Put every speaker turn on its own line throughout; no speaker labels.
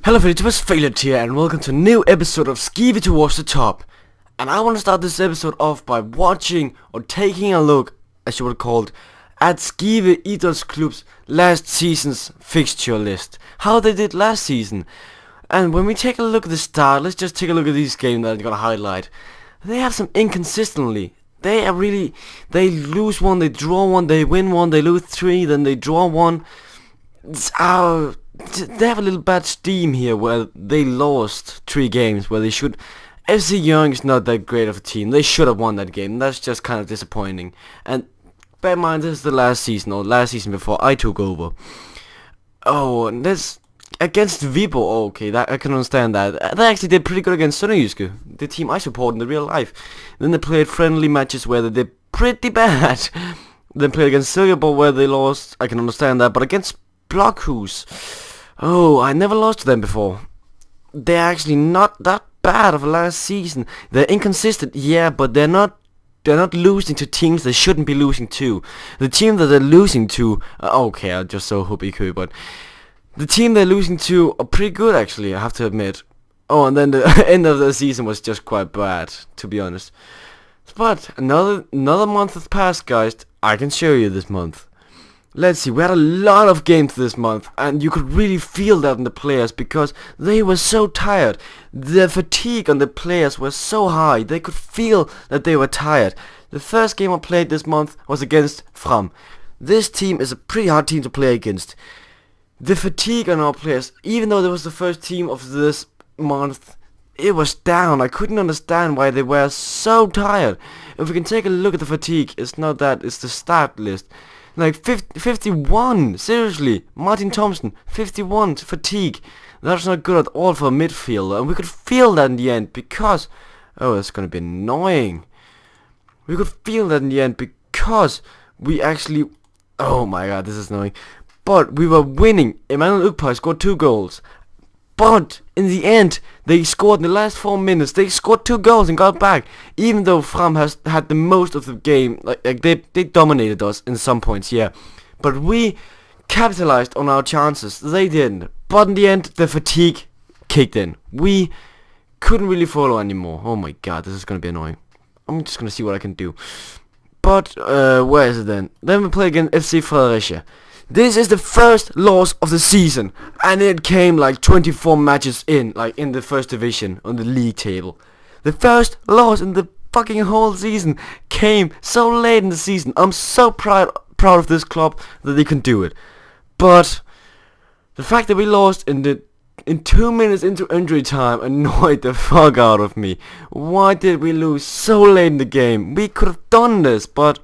Hello YouTubers, Failed here and welcome to a new episode of Skive Towards the Top. And I want to start this episode off by watching or taking a look, as you would call it, at Skive Idrottsklubb's last season's fixture list. How they did last season. And when we take a look at the start, let's just take a look at these games that I'm gonna highlight. They have some inconsistency. They lose one, they draw one, they win one, they lose three, then they draw one. They have a little bad steam here where they lost 3 games where they should. FC Young is not that great of a team. They should have won that game. That's just kind of disappointing. And bear in mind, this is the last season, or last season before I took over. Oh, and this against Viborg. Oh, okay, that I can understand that. They actually did pretty good against Sønderjyske, the team I support in the real life. Then they played friendly matches where they did pretty bad. Then played against Silkeborg where they lost. I can understand that, but against Blokhus, oh, I never lost to them before. They're actually not that bad of last season. They're inconsistent, yeah, but they're not losing to teams they shouldn't be losing to. The team that they're losing to, okay, I'll just so hope you but the team they're losing to are pretty good actually, I have to admit. Oh, and then the end of the season was just quite bad, to be honest. But another month has passed, guys. I can show you this month. Let's see, we had a lot of games this month, and you could really feel that in the players, because they were so tired. The fatigue on the players was so high, they could feel that they were tired. The first game I played this month was against Fram. This team is a pretty hard team to play against. The fatigue on our players, even though it was the first team of this month, it was down. I couldn't understand why they were so tired. If we can take a look at the fatigue, it's not that, it's the start list. Like 51, seriously, Martin Thompson, 51 fatigue. That's not good at all for a midfielder, and we could feel that in the end because, oh, that's gonna be annoying. We could feel that in the end because we actually, oh my god, this is annoying. But we were winning. Emmanuel Ukpai scored 2 goals. But in the end, they scored in the last 4 minutes. They scored 2 goals and got back. Even though Fram has had the most of the game, like they dominated us in some points, yeah. But we capitalized on our chances. They didn't. But in the end, the fatigue kicked in. We couldn't really follow anymore. Oh my god, this is gonna be annoying. I'm just gonna see what I can do. But where is it then? Then we play against FC Fredericia. This is the first loss of the season, and it came like 24 matches in, like in the first division on the league table. The first loss in the fucking whole season came so late in the season. I'm so proud of this club that they can do it. But the fact that we lost in 2 minutes into injury time annoyed the fuck out of me. Why did we lose so late in the game? We could have done this, but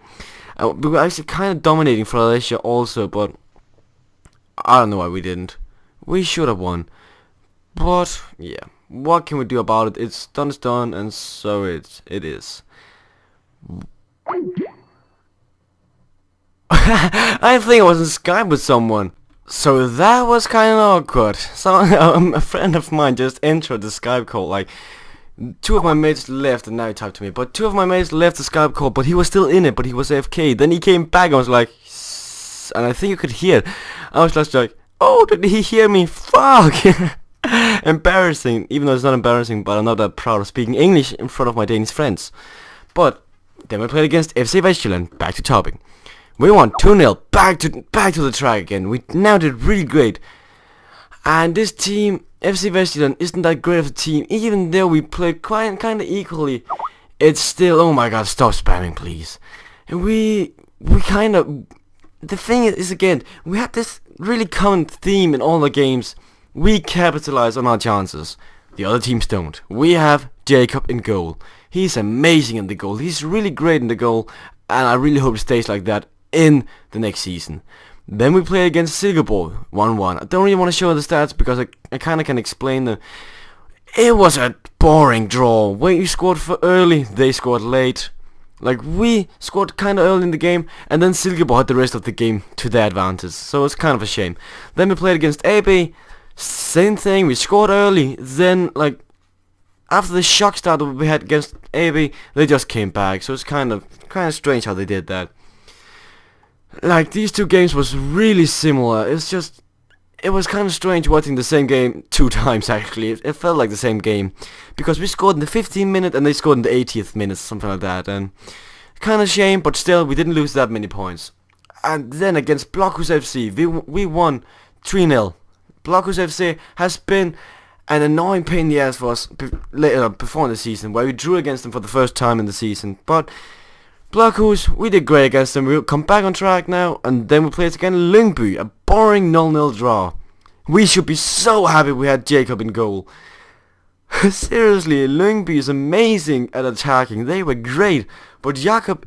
we were actually kind of dominating Fredericia also, but I don't know why we didn't. We should have won. But yeah, what can we do about it? It's done, and so it is. I think I was in Skype with someone. So that was kind of awkward. So a friend of mine just entered the Skype call, like 2 of my mates left, and now he talked to me, but 2 of my mates left the Skype call, but he was still in it, but he was AFK. Then he came back and was like, and I think you could hear it. I was just like, oh, did he hear me? Fuck! Embarrassing, even though it's not embarrassing, but I'm not that proud of speaking English in front of my Danish friends. But then we played against FC Vestjylland, back to topping. We won 2-0, back to the track again. We now did really great. And this team, FC Vestjylland, isn't that great of a team. Even though we played kind of equally, it's still, oh my god, stop spamming please. And we kind of, the thing is again, we had this really common theme in all the games. We capitalize on our chances. The other teams don't. We have Jacob in goal. He's amazing in the goal. He's really great in the goal, and I really hope it stays like that in the next season. Then we play against Silkeborg, 1-1. I don't really want to show the stats because I kind of can explain them. It was a boring draw. We scored for early, they scored late. Like, we scored kind of early in the game, and then Silkeborg had the rest of the game to their advantage. So it's kind of a shame. Then we played against AB. Same thing, we scored early. Then, like, after the shock start that we had against AB, they just came back. So it's kind of strange how they did that. Like, these 2 games was really similar. It's just, it was kind of strange watching the same game 2 times actually. It felt like the same game. Because we scored in the 15th minute and they scored in the 80th minute, something like that. And kind of shame, but still, we didn't lose that many points. And then against Blokhus FC, we won 3-0. Blokhus FC has been an annoying pain in the ass for us before the season, where we drew against them for the first time in the season. But Blokhus, we did great against them. We'll come back on track now, and then we play it again Lyngby, a boring 0-0 draw. We should be so happy we had Jacob in goal. Seriously, Lyngby is amazing at attacking. They were great, but Jacob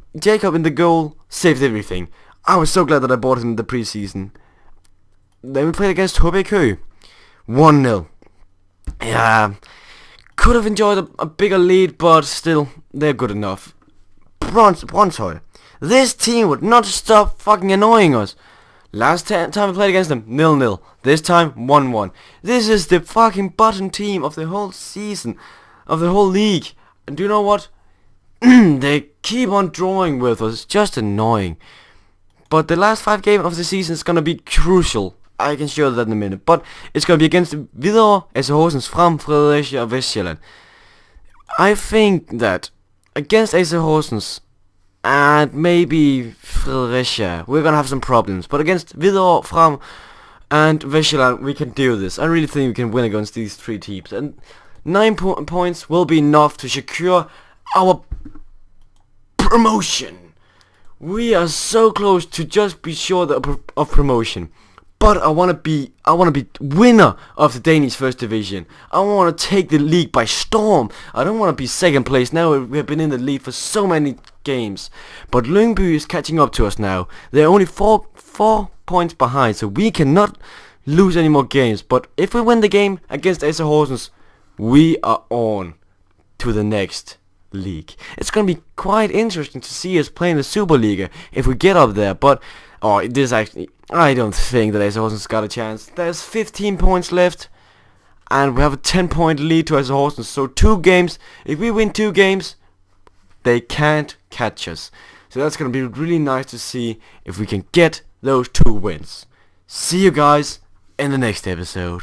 in the goal saved everything. I was so glad that I bought him in the preseason. Then we played against HBK, 1-0. Yeah, could have enjoyed a bigger lead, but still, they're good enough. Brøndshøj. This team would not stop fucking annoying us. Last time we played against them, 0-0. This time, 1-1. This is the fucking bottom team of the whole season, of the whole league. And do you know what? They keep on drawing with us. It's just annoying. But the last 5 games of the season is gonna be crucial. I can show that in a minute. But it's gonna be against Hvidovre, AC Horsens, Frem, Fredericia, and Vestjylland. I think that against AC Horsens and maybe Fredericia, we're gonna have some problems. But against Hvidovre, Frem, and Vestjylland, we can do this. I really think we can win against these 3 teams. And 9 points will be enough to secure our promotion. We are so close to just be sure of promotion. But I want to be winner of the Danish First Division. I want to take the league by storm. I don't want to be second place. Now we have been in the league for so many games. But Lyngby is catching up to us now. They're only 4 points behind, so we cannot lose any more games. But if we win the game against AC Horsens, we are on to the next league. It's going to be quite interesting to see us play in the Superliga if we get up there. But I don't think that AC Horsens got a chance. There's 15 points left, and we have a 10-point lead to AC Horsens. So 2 games. If we win 2 games, they can't catch us. So that's gonna be really nice to see if we can get those 2 wins. See you guys in the next episode.